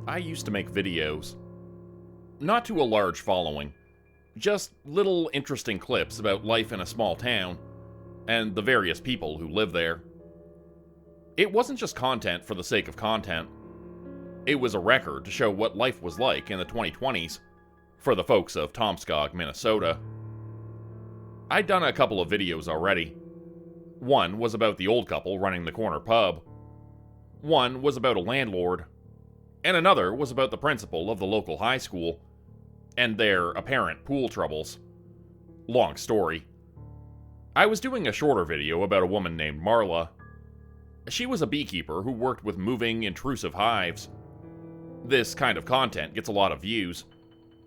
I used to make videos. Not to a large following. Just little interesting clips about life in a small town, and the various people who live there. It wasn't just content for the sake of content. It was a record to show what life was like in the 2020s, for the folks of Tomskog, Minnesota. I'd done a couple of videos already. One was about the old couple running the corner pub. One was about a landlord. And another was about the principal of the local high school, and their apparent pool troubles. Long story. I was doing a shorter video about a woman named Marla. She was a beekeeper who worked with moving, intrusive hives. This kind of content gets a lot of views,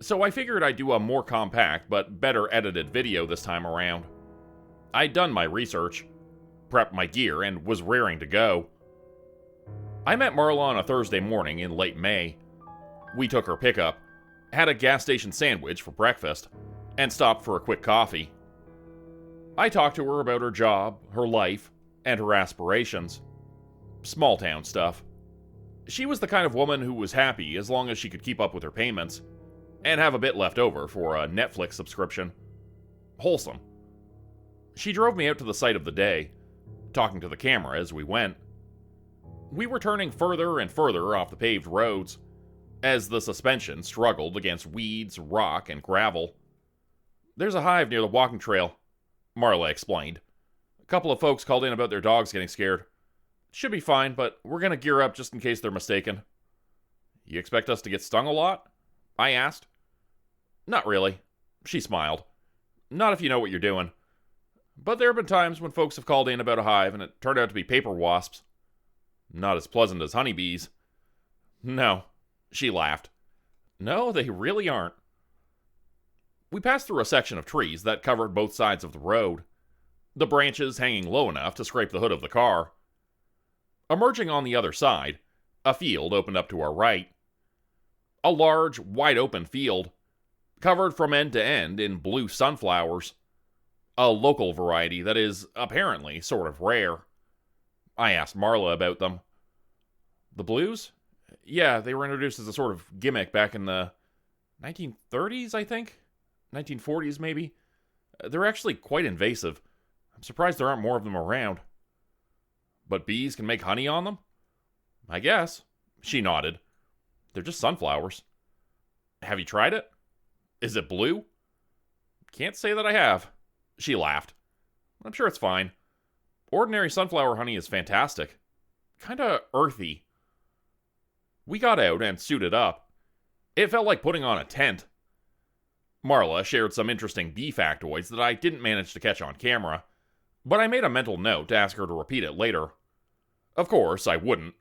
so I figured I'd do a more compact but better edited video this time around. I'd done my research, prepped my gear, and was raring to go. I met Marla on a Thursday morning in late May. We took her pickup, had a gas station sandwich for breakfast, and stopped for a quick coffee. I talked to her about her job, her life, and her aspirations. Small town stuff. She was the kind of woman who was happy as long as she could keep up with her payments, and have a bit left over for a Netflix subscription. Wholesome. She drove me out to the site of the day, talking to the camera as we went. We were turning further and further off the paved roads, as the suspension struggled against weeds, rock, and gravel. "There's a hive near the walking trail," Marla explained. "A couple of folks called in about their dogs getting scared. Should be fine, but we're gonna gear up just in case they're mistaken." "You expect us to get stung a lot?" I asked. "Not really," she smiled. "Not if you know what you're doing. But there have been times when folks have called in about a hive and it turned out to be paper wasps. Not as pleasant as honeybees." "No," she laughed. "No, they really aren't." We passed through a section of trees that covered both sides of the road, the branches hanging low enough to scrape the hood of the car. Emerging on the other side, a field opened up to our right. A large, wide-open field, covered from end to end in blue sunflowers. A local variety that is, apparently, sort of rare. I asked Marla about them. "The blues? Yeah, they were introduced as a sort of gimmick back in the 1930s, I think? 1940s, maybe? They're actually quite invasive. I'm surprised there aren't more of them around." "But bees can make honey on them?" "I guess." She nodded. "They're just sunflowers." "Have you tried it? Is it blue?" "Can't say that I have." She laughed. "I'm sure it's fine. Ordinary sunflower honey is fantastic. Kinda earthy." We got out and suited up. It felt like putting on a tent. Marla shared some interesting bee factoids that I didn't manage to catch on camera, but I made a mental note to ask her to repeat it later. Of course, I wouldn't.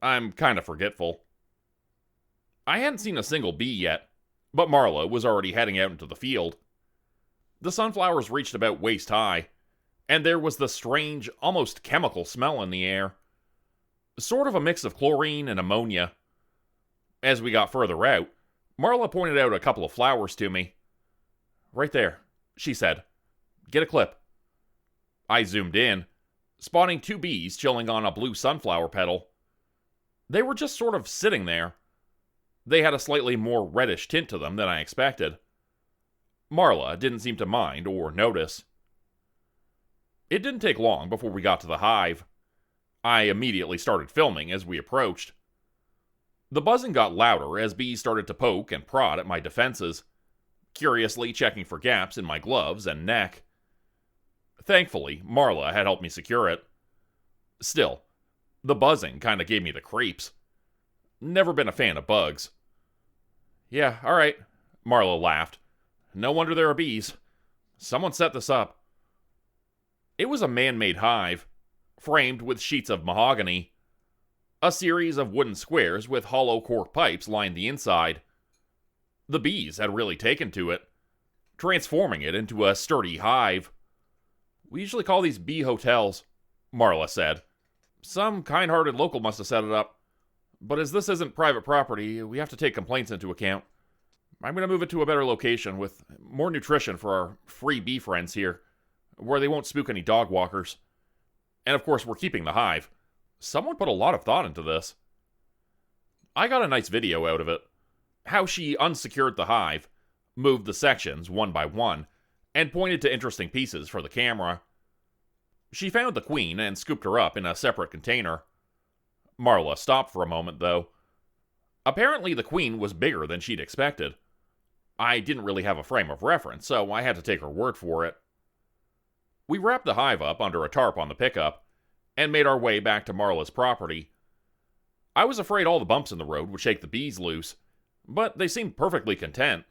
I'm kinda forgetful. I hadn't seen a single bee yet, but Marla was already heading out into the field. The sunflowers reached about waist high, and there was the strange, almost chemical smell in the air. Sort of a mix of chlorine and ammonia. As we got further out, Marla pointed out a couple of flowers to me. "Right there," she said. "Get a clip." I zoomed in, spotting two bees chilling on a blue sunflower petal. They were just sort of sitting there. They had a slightly more reddish tint to them than I expected. Marla didn't seem to mind or notice. It didn't take long before we got to the hive. I immediately started filming as we approached. The buzzing got louder as bees started to poke and prod at my defenses, curiously checking for gaps in my gloves and neck. Thankfully, Marla had helped me secure it. Still, the buzzing kinda gave me the creeps. Never been a fan of bugs. "Yeah, alright," Marla laughed. "No wonder there are bees. Someone set this up." It was a man-made hive, framed with sheets of mahogany. A series of wooden squares with hollow cork pipes lined the inside. The bees had really taken to it, transforming it into a sturdy hive. "We usually call these bee hotels," Marla said. "Some kind-hearted local must have set it up. But as this isn't private property, we have to take complaints into account. I'm going to move it to a better location with more nutrition for our free bee friends here, where they won't spook any dog walkers. And of course, we're keeping the hive. Someone put a lot of thought into this." I got a nice video out of it. How she unsecured the hive, moved the sections one by one, and pointed to interesting pieces for the camera. She found the queen and scooped her up in a separate container. Marla stopped for a moment, though. Apparently the queen was bigger than she'd expected. I didn't really have a frame of reference, so I had to take her word for it. We wrapped the hive up under a tarp on the pickup, and made our way back to Marla's property. I was afraid all the bumps in the road would shake the bees loose, but they seemed perfectly content.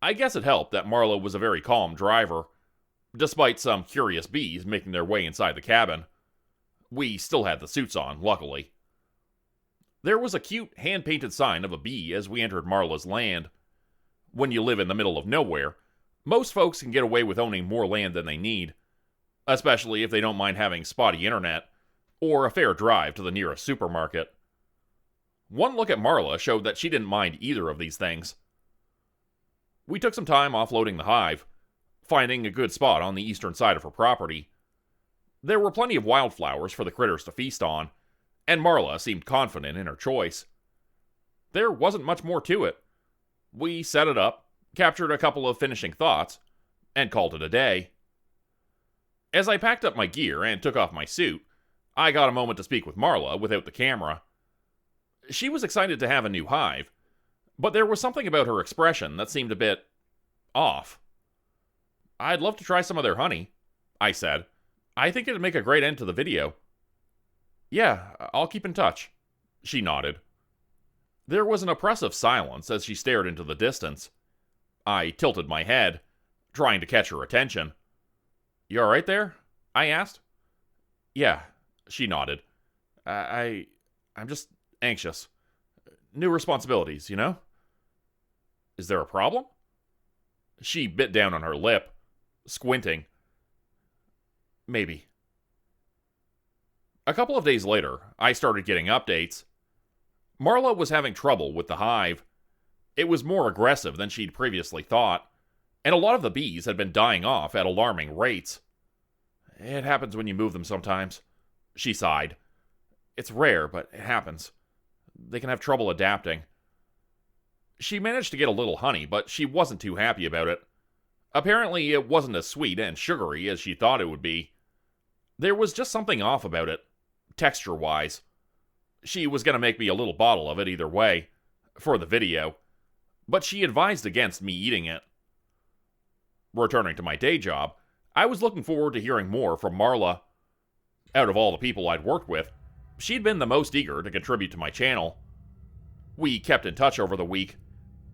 I guess it helped that Marla was a very calm driver, despite some curious bees making their way inside the cabin. We still had the suits on, luckily. There was a cute, hand-painted sign of a bee as we entered Marla's land. When you live in the middle of nowhere, most folks can get away with owning more land than they need, especially if they don't mind having spotty internet, or a fair drive to the nearest supermarket. One look at Marla showed that she didn't mind either of these things. We took some time offloading the hive, finding a good spot on the eastern side of her property. There were plenty of wildflowers for the critters to feast on, and Marla seemed confident in her choice. There wasn't much more to it. We set it up, captured a couple of finishing thoughts, and called it a day. As I packed up my gear and took off my suit, I got a moment to speak with Marla without the camera. She was excited to have a new hive, but there was something about her expression that seemed a bit off. "I'd love to try some of their honey," I said. "I think it'd make a great end to the video." "Yeah, I'll keep in touch," she nodded. There was an oppressive silence as she stared into the distance. I tilted my head, trying to catch her attention. "You alright there?" I asked. "Yeah," she nodded. I'm just anxious. New responsibilities, you know?" "Is there a problem?" She bit down on her lip, squinting. "Maybe." A couple of days later, I started getting updates. Marla was having trouble with the hive. It was more aggressive than she'd previously thought, and a lot of the bees had been dying off at alarming rates. "It happens when you move them sometimes," she sighed. "It's rare, but it happens. They can have trouble adapting." She managed to get a little honey, but she wasn't too happy about it. Apparently, it wasn't as sweet and sugary as she thought it would be. There was just something off about it, texture-wise. She was going to make me a little bottle of it either way, for the video, but she advised against me eating it. Returning to my day job, I was looking forward to hearing more from Marla. Out of all the people I'd worked with, she'd been the most eager to contribute to my channel. We kept in touch over the week,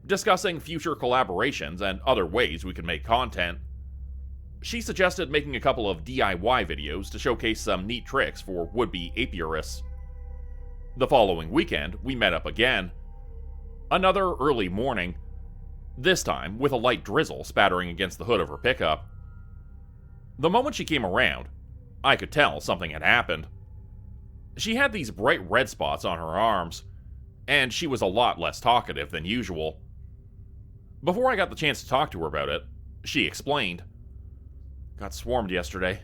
discussing future collaborations and other ways we could make content. She suggested making a couple of DIY videos to showcase some neat tricks for would-be apiarists. The following weekend, we met up again. Another early morning, this time with a light drizzle spattering against the hood of her pickup. The moment she came around, I could tell something had happened. She had these bright red spots on her arms, and she was a lot less talkative than usual. Before I got the chance to talk to her about it, she explained. "Got swarmed yesterday,"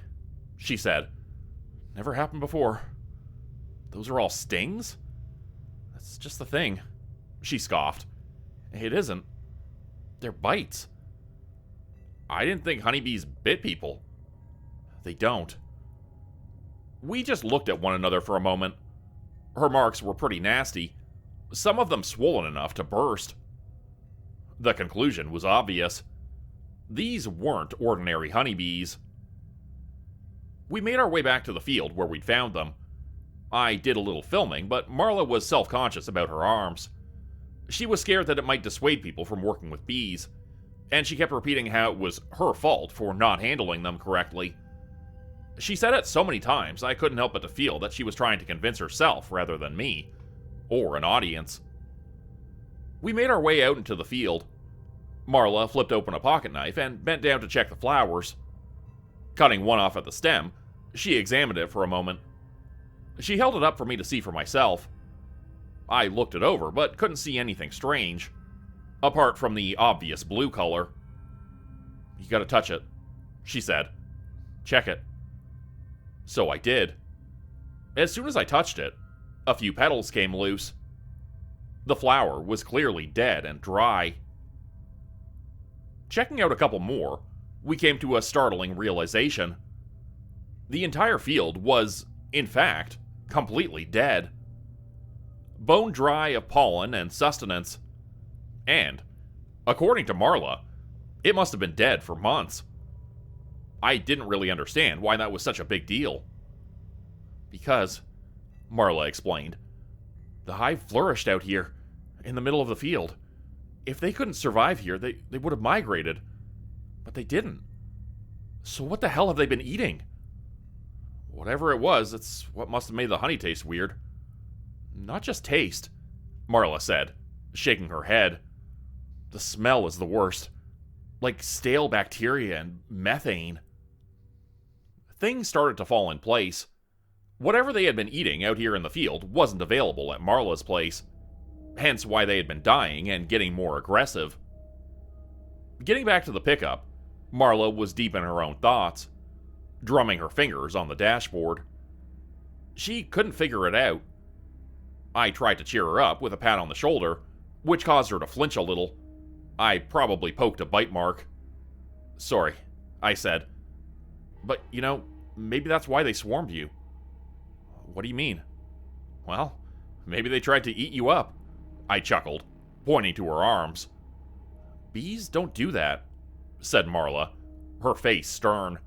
she said. "Never happened before." "Those are all stings?" "That's just the thing," she scoffed. "It isn't. They're bites." "I didn't think honeybees bit people." "They don't." We just looked at one another for a moment. Her marks were pretty nasty, some of them swollen enough to burst. The conclusion was obvious. These weren't ordinary honeybees. We made our way back to the field where we'd found them. I did a little filming, but Marla was self-conscious about her arms. She was scared that it might dissuade people from working with bees, and she kept repeating how it was her fault for not handling them correctly. She said it so many times I couldn't help but to feel that she was trying to convince herself rather than me, or an audience. We made our way out into the field. Marla flipped open a pocket knife and bent down to check the flowers. Cutting one off at the stem, she examined it for a moment. She held it up for me to see for myself. I looked it over, but couldn't see anything strange, apart from the obvious blue color. "You gotta touch it," she said. "Check it." So I did. As soon as I touched it, a few petals came loose. The flower was clearly dead and dry. Checking out a couple more, we came to a startling realization. The entire field was, in fact, completely dead. Bone dry of pollen and sustenance. And, according to Marla, it must have been dead for months. I didn't really understand why that was such a big deal. Because, Marla explained, the hive flourished out here, in the middle of the field. If they couldn't survive here, they would have migrated. But they didn't. So what the hell have they been eating? Whatever it was, it's what must have made the honey taste weird. Not just taste, Marla said, shaking her head. The smell is the worst. Like stale bacteria and methane. Things started to fall in place. Whatever they had been eating out here in the field wasn't available at Marla's place. Hence why they had been dying and getting more aggressive. Getting back to the pickup, Marla was deep in her own thoughts, drumming her fingers on the dashboard. She couldn't figure it out. I tried to cheer her up with a pat on the shoulder, which caused her to flinch a little. I probably poked a bite mark. Sorry, I said. But, maybe that's why they swarmed you. What do you mean? Well, maybe they tried to eat you up, I chuckled, pointing to her arms. Bees don't do that, said Marla, her face stern.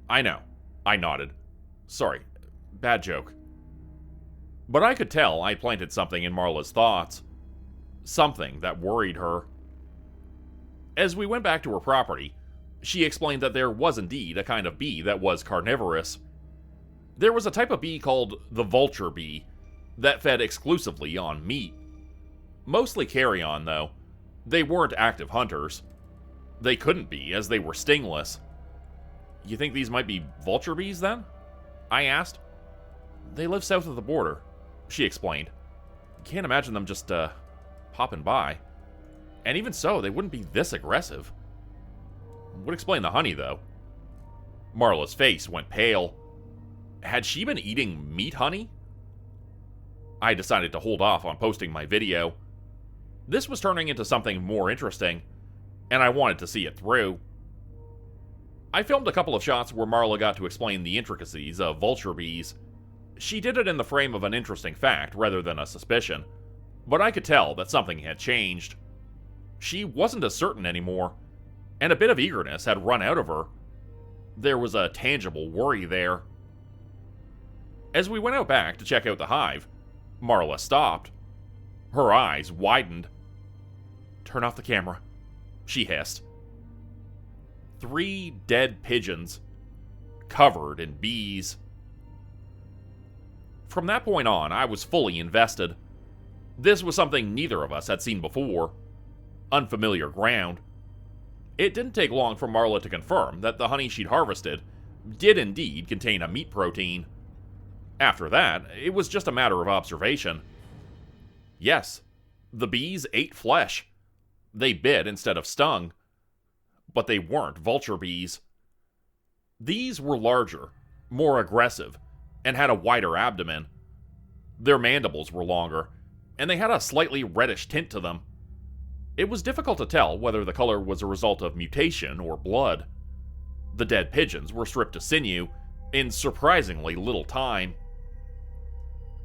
I know, I nodded. Sorry, bad joke. But I could tell I planted something in Marla's thoughts. Something that worried her. As we went back to her property, she explained that there was indeed a kind of bee that was carnivorous. There was a type of bee called the vulture bee that fed exclusively on meat. Mostly carrion, though. They weren't active hunters. They couldn't be, as they were stingless. You think these might be vulture bees, then? I asked. They live south of the border, she explained. Can't imagine them just, popping by. And even so, they wouldn't be this aggressive. Would explain the honey, though. Marla's face went pale. Had she been eating meat honey? I decided to hold off on posting my video. This was turning into something more interesting, and I wanted to see it through. I filmed a couple of shots where Marla got to explain the intricacies of vulture bees. She did it in the frame of an interesting fact rather than a suspicion, but I could tell that something had changed. She wasn't as certain anymore, and a bit of eagerness had run out of her. There was a tangible worry there. As we went out back to check out the hive, Marla stopped. Her eyes widened. Turn off the camera, she hissed. 3 dead pigeons, covered in bees. From that point on, I was fully invested. This was something neither of us had seen before. Unfamiliar ground. It didn't take long for Marla to confirm that the honey she'd harvested did indeed contain a meat protein. After that, it was just a matter of observation. Yes, the bees ate flesh. They bit instead of stung. But they weren't vulture bees. These were larger, more aggressive, and had a wider abdomen. Their mandibles were longer, and they had a slightly reddish tint to them. It was difficult to tell whether the color was a result of mutation or blood. The dead pigeons were stripped to sinew in surprisingly little time.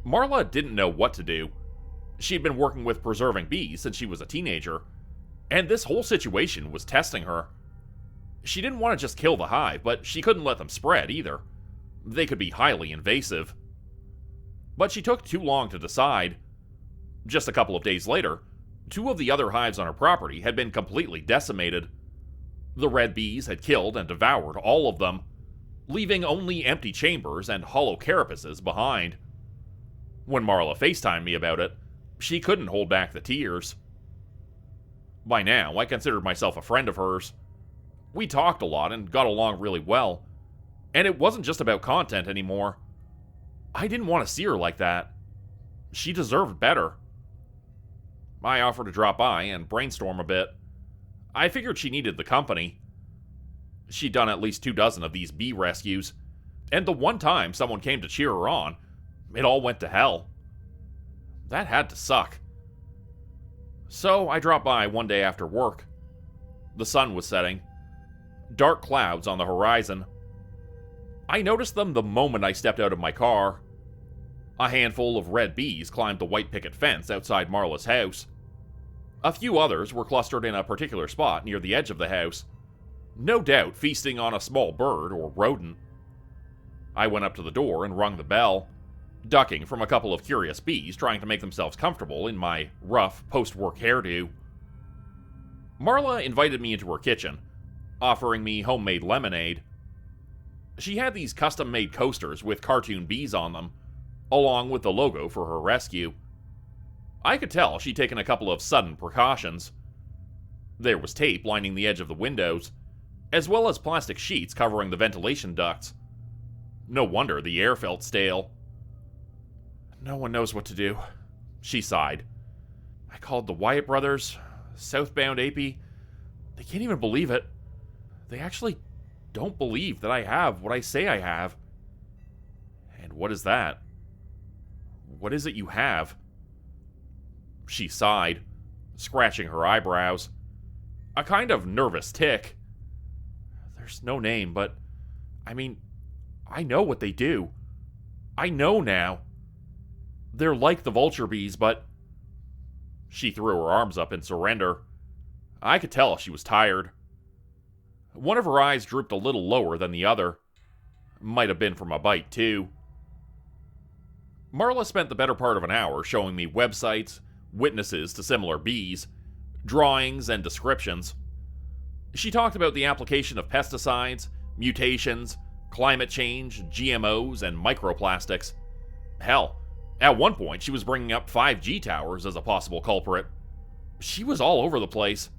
Marla didn't know what to do. She'd been working with preserving bees since she was a teenager, and this whole situation was testing her. She didn't want to just kill the hive, but she couldn't let them spread either. They could be highly invasive. But she took too long to decide. Just a couple of days later, 2 of the other hives on her property had been completely decimated. The red bees had killed and devoured all of them, leaving only empty chambers and hollow carapaces behind. When Marla FaceTimed me about it, she couldn't hold back the tears. By now, I considered myself a friend of hers. We talked a lot and got along really well, and it wasn't just about content anymore. I didn't want to see her like that. She deserved better. I offered to drop by and brainstorm a bit. I figured she needed the company. She'd done at least 24 of these bee rescues, and the one time someone came to cheer her on, it all went to hell. That had to suck. So I dropped by one day after work. The sun was setting, dark clouds on the horizon. I noticed them the moment I stepped out of my car. A handful of red bees climbed the white picket fence outside Marla's house. A few others were clustered in a particular spot near the edge of the house, no doubt feasting on a small bird or rodent. I went up to the door and rung the bell, ducking from a couple of curious bees trying to make themselves comfortable in my rough post-work hairdo. Marla invited me into her kitchen, offering me homemade lemonade. She had these custom-made coasters with cartoon bees on them, along with the logo for her rescue. I could tell she'd taken a couple of sudden precautions. There was tape lining the edge of the windows, as well as plastic sheets covering the ventilation ducts. No wonder the air felt stale. "No one knows what to do," she sighed. "I called the Wyatt brothers, Southbound AP. They can't even believe it. They actually don't believe that I have what I say I have." "And what is that? What is it you have?" She sighed, scratching her eyebrows. A kind of nervous tick. "There's no name, but, I know what they do. I know now. They're like the vulture bees, but..." She threw her arms up in surrender. I could tell she was tired. One of her eyes drooped a little lower than the other. Might have been from a bite, too. Marla spent the better part of an hour showing me websites, witnesses to similar bees, drawings, and descriptions. She talked about the application of pesticides, mutations, climate change, GMOs, and microplastics. Hell, at one point she was bringing up 5G towers as a possible culprit. She was all over the place,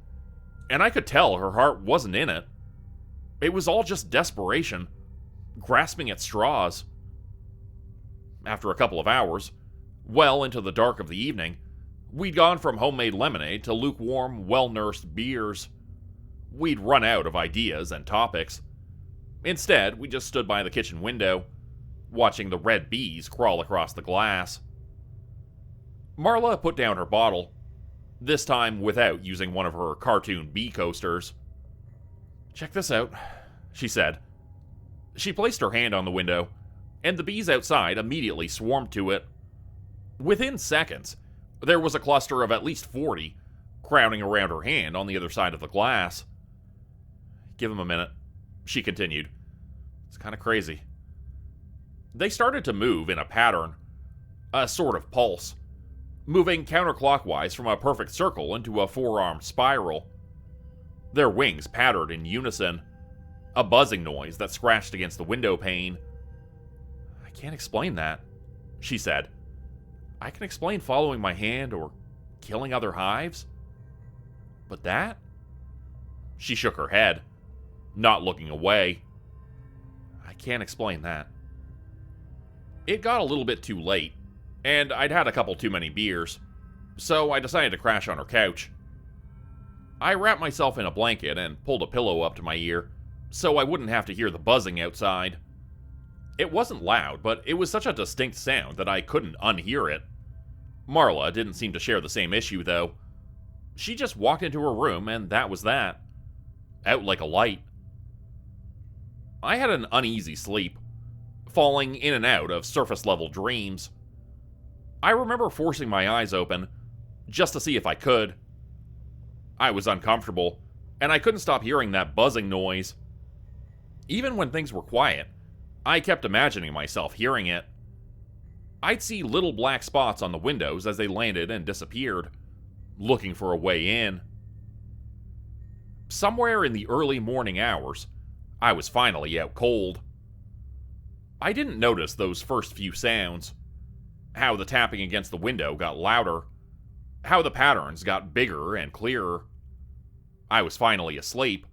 and I could tell her heart wasn't in it. It was all just desperation, grasping at straws. After a couple of hours, well into the dark of the evening, we'd gone from homemade lemonade to lukewarm, well-nursed beers. We'd run out of ideas and topics. Instead, we just stood by the kitchen window, watching the red bees crawl across the glass. Marla put down her bottle, this time without using one of her cartoon bee coasters. "Check this out," she said. She placed her hand on the window, and the bees outside immediately swarmed to it. Within seconds, there was a cluster of at least 40, crowding around her hand on the other side of the glass. "Give them a minute," she continued. "It's kind of crazy." They started to move in a pattern, a sort of pulse, moving counterclockwise from a perfect circle into a four-armed spiral. Their wings pattered in unison, a buzzing noise that scratched against the window pane. "I can't explain that," she said. "I can explain following my hand or killing other hives. But that?" She shook her head, not looking away. "I can't explain that." It got a little bit too late, and I'd had a couple too many beers, so I decided to crash on her couch. I wrapped myself in a blanket and pulled a pillow up to my ear, so I wouldn't have to hear the buzzing outside. It wasn't loud, but it was such a distinct sound that I couldn't unhear it. Marla didn't seem to share the same issue, though. She just walked into her room, and that was that. Out like a light. I had an uneasy sleep, falling in and out of surface-level dreams. I remember forcing my eyes open, just to see if I could. I was uncomfortable, and I couldn't stop hearing that buzzing noise. Even when things were quiet, I kept imagining myself hearing it. I'd see little black spots on the windows as they landed and disappeared, looking for a way in. Somewhere in the early morning hours, I was finally out cold. I didn't notice those first few sounds. How the tapping against the window got louder. How the patterns got bigger and clearer. I was finally asleep,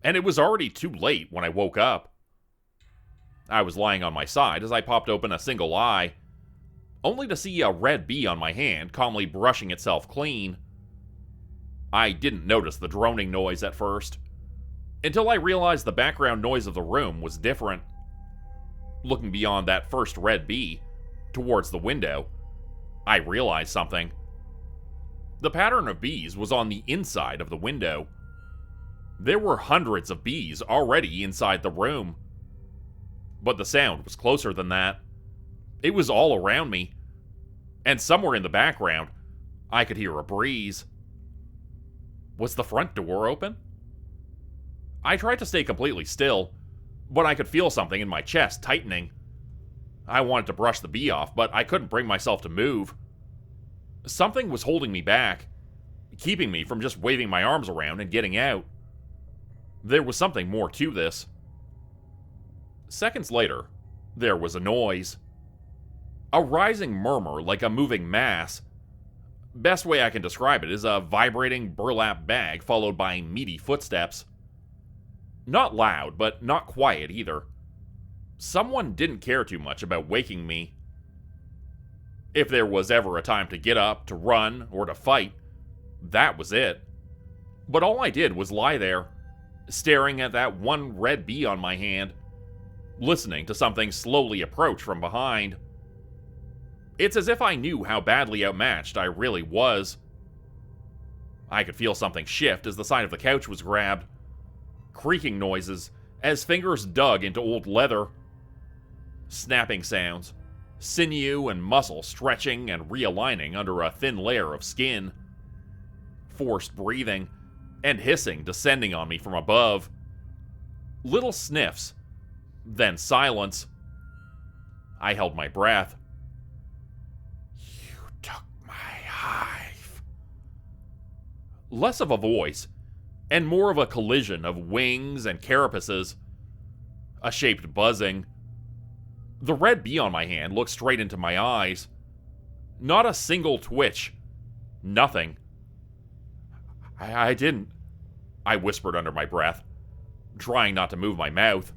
and it was already too late when I woke up. I was lying on my side as I popped open a single eye, only to see a red bee on my hand calmly brushing itself clean. I didn't notice the droning noise at first, until I realized the background noise of the room was different. Looking beyond that first red bee, towards the window, I realized something. The pattern of bees was on the inside of the window. There were hundreds of bees already inside the room. But the sound was closer than that. It was all around me. And somewhere in the background, I could hear a breeze. Was the front door open? I tried to stay completely still, but I could feel something in my chest tightening. I wanted to brush the bee off, but I couldn't bring myself to move. Something was holding me back, keeping me from just waving my arms around and getting out. There was something more to this. Seconds later, there was a noise. A rising murmur like a moving mass. Best way I can describe it is a vibrating burlap bag followed by meaty footsteps. Not loud, but not quiet either. Someone didn't care too much about waking me. If there was ever a time to get up, to run, or to fight, that was it. But all I did was lie there, staring at that one red bee on my hand, listening to something slowly approach from behind. It's as if I knew how badly outmatched I really was. I could feel something shift as the side of the couch was grabbed. Creaking noises as fingers dug into old leather. Snapping sounds, sinew and muscle stretching and realigning under a thin layer of skin. Forced breathing and hissing descending on me from above. Little sniffs, then silence. I held my breath. You took my hive. Less of a voice, and more of a collision of wings and carapaces. A shaped buzzing. The red bee on my hand looked straight into my eyes. Not a single twitch. Nothing. I didn't, I whispered under my breath, trying not to move my mouth.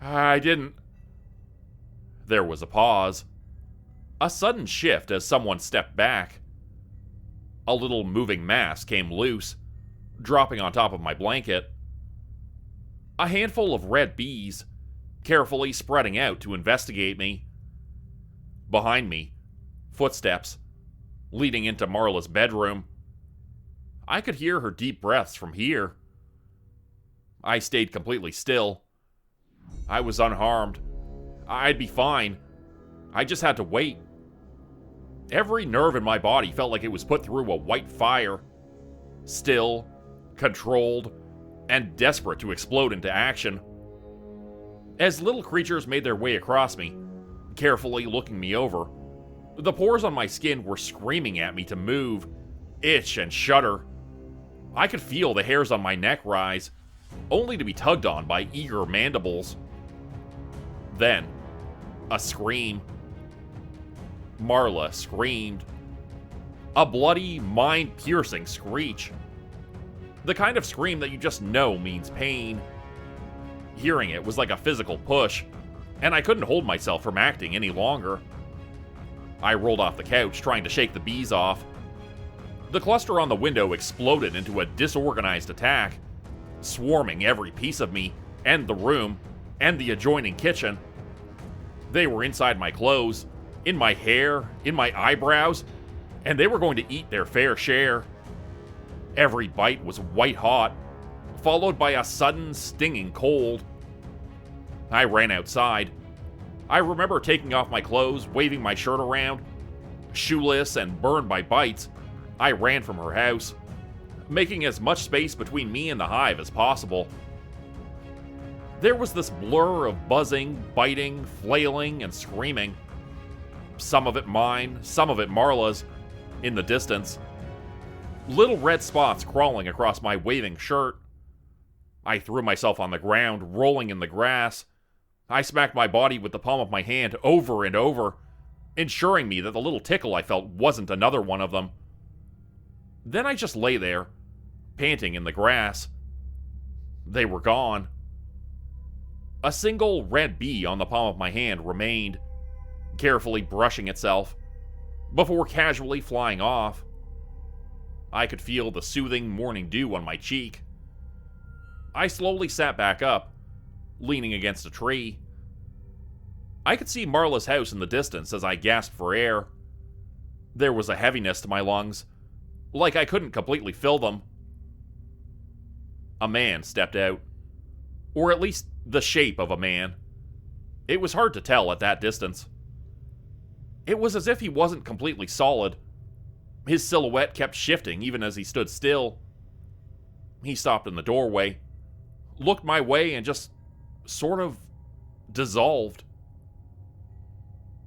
I didn't. There was a pause. A sudden shift as someone stepped back. A little moving mass came loose, dropping on top of my blanket. A handful of red bees, carefully spreading out to investigate me. Behind me, footsteps, leading into Marla's bedroom. I could hear her deep breaths from here. I stayed completely still. I was unharmed. I'd be fine. I just had to wait. Every nerve in my body felt like it was put through a white fire. Still, controlled, and desperate to explode into action. As little creatures made their way across me, carefully looking me over, the pores on my skin were screaming at me to move, itch, and shudder. I could feel the hairs on my neck rise, only to be tugged on by eager mandibles. Then, a scream. Marla screamed. A bloody, mind-piercing screech. The kind of scream that you just know means pain. Hearing it was like a physical push, and I couldn't hold myself from acting any longer. I rolled off the couch, trying to shake the bees off. The cluster on the window exploded into a disorganized attack, swarming every piece of me, and the room, and the adjoining kitchen. They were inside my clothes, in my hair, in my eyebrows, and they were going to eat their fair share. Every bite was white hot, followed by a sudden stinging cold. I ran outside. I remember taking off my clothes, waving my shirt around. Shoeless and burned by bites, I ran from her house, making as much space between me and the hive as possible. There was this blur of buzzing, biting, flailing, and screaming. Some of it mine, some of it Marla's, in the distance. Little red spots crawling across my waving shirt. I threw myself on the ground, rolling in the grass. I smacked my body with the palm of my hand over and over, ensuring me that the little tickle I felt wasn't another one of them. Then I just lay there, panting in the grass. They were gone. A single red bee on the palm of my hand remained, carefully brushing itself, before casually flying off. I could feel the soothing morning dew on my cheek. I slowly sat back up, leaning against a tree. I could see Marla's house in the distance as I gasped for air. There was a heaviness to my lungs, like I couldn't completely fill them. A man stepped out. Or at least the shape of a man. It was hard to tell at that distance. It was as if he wasn't completely solid. His silhouette kept shifting even as he stood still. He stopped in the doorway, looked my way, and just sort of dissolved.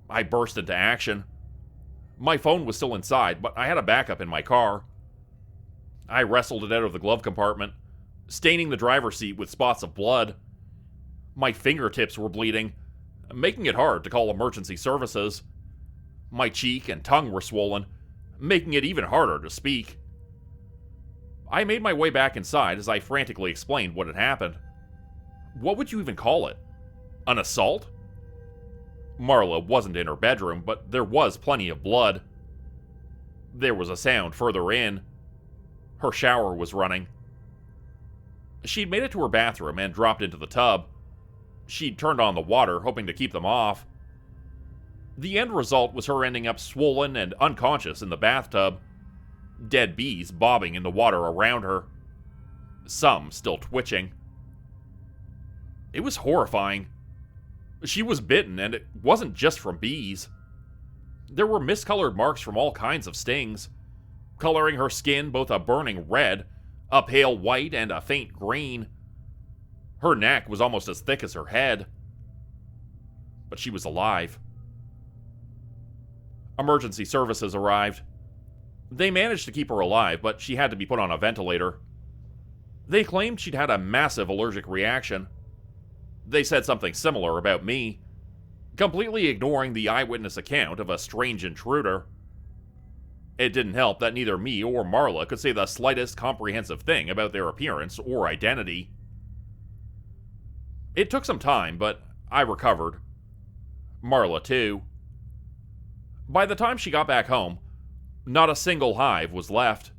I burst into action. My phone was still inside, but I had a backup in my car. I wrestled it out of the glove compartment, staining the driver's seat with spots of blood. My fingertips were bleeding, making it hard to call emergency services. My cheek and tongue were swollen, making it even harder to speak. I made my way back inside as I frantically explained what had happened. What would you even call it? An assault? Marla wasn't in her bedroom, but there was plenty of blood. There was a sound further in. Her shower was running. She'd made it to her bathroom and dropped into the tub. She'd turned on the water, hoping to keep them off. The end result was her ending up swollen and unconscious in the bathtub, dead bees bobbing in the water around her, some still twitching. It was horrifying. She was bitten, and it wasn't just from bees. There were miscolored marks from all kinds of stings, coloring her skin both a burning red, a pale white, and a faint green. Her neck was almost as thick as her head. But she was alive. Emergency services arrived. They managed to keep her alive, but she had to be put on a ventilator. They claimed she'd had a massive allergic reaction. They said something similar about me, completely ignoring the eyewitness account of a strange intruder. It didn't help that neither me or Marla could say the slightest comprehensive thing about their appearance or identity. It took some time, but I recovered. Marla, too. By the time she got back home, not a single hive was left.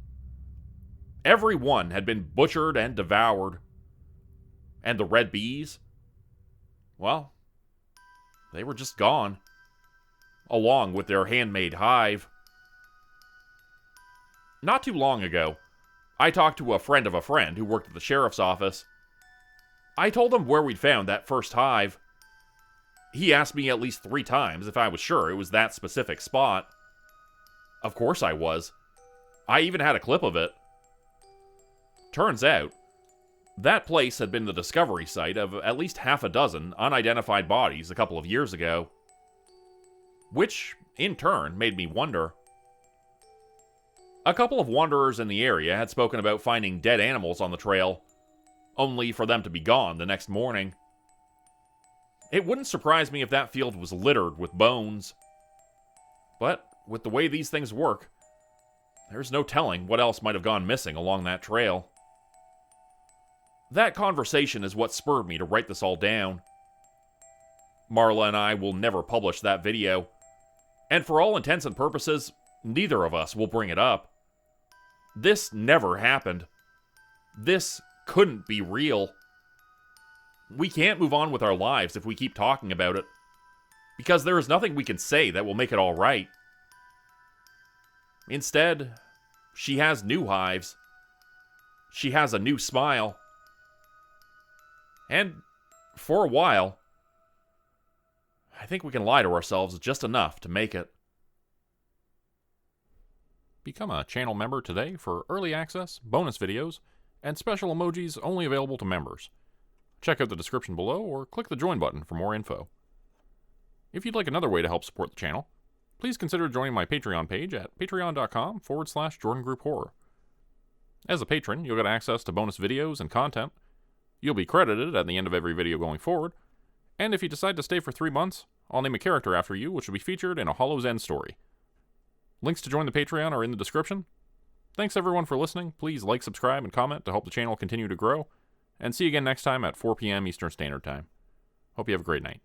Every one had been butchered and devoured. And the red bees? Well, they were just gone, along with their handmade hive. Not too long ago, I talked to a friend of a friend who worked at the sheriff's office. I told him where we'd found that first hive. He asked me at least 3 times if I was sure it was that specific spot. Of course I was. I even had a clip of it. Turns out, that place had been the discovery site of at least half a dozen unidentified bodies a couple of years ago. Which, in turn, made me wonder. A couple of wanderers in the area had spoken about finding dead animals on the trail, only for them to be gone the next morning. It wouldn't surprise me if that field was littered with bones. But, with the way these things work, there's no telling what else might have gone missing along that trail. That conversation is what spurred me to write this all down. Marla and I will never publish that video, and for all intents and purposes, neither of us will bring it up. This never happened. This couldn't be real. We can't move on with our lives if we keep talking about it, because there is nothing we can say that will make it all right. Instead, she has new hives. She has a new smile. And, for a while, I think we can lie to ourselves just enough to make it. Become a channel member today for early access, bonus videos, and special emojis only available to members. Check out the description below or click the join button for more info. If you'd like another way to help support the channel, please consider joining my Patreon page at patreon.com/JordanGroupHorror. As a patron, you'll get access to bonus videos and content. You'll be credited at the end of every video going forward, and if you decide to stay for 3 months, I'll name a character after you, which will be featured in a Hollow's End story. Links to join the Patreon are in the description. Thanks everyone for listening. Please like, subscribe, and comment to help the channel continue to grow, and see you again next time at 4 p.m. Eastern Standard Time. Hope you have a great night.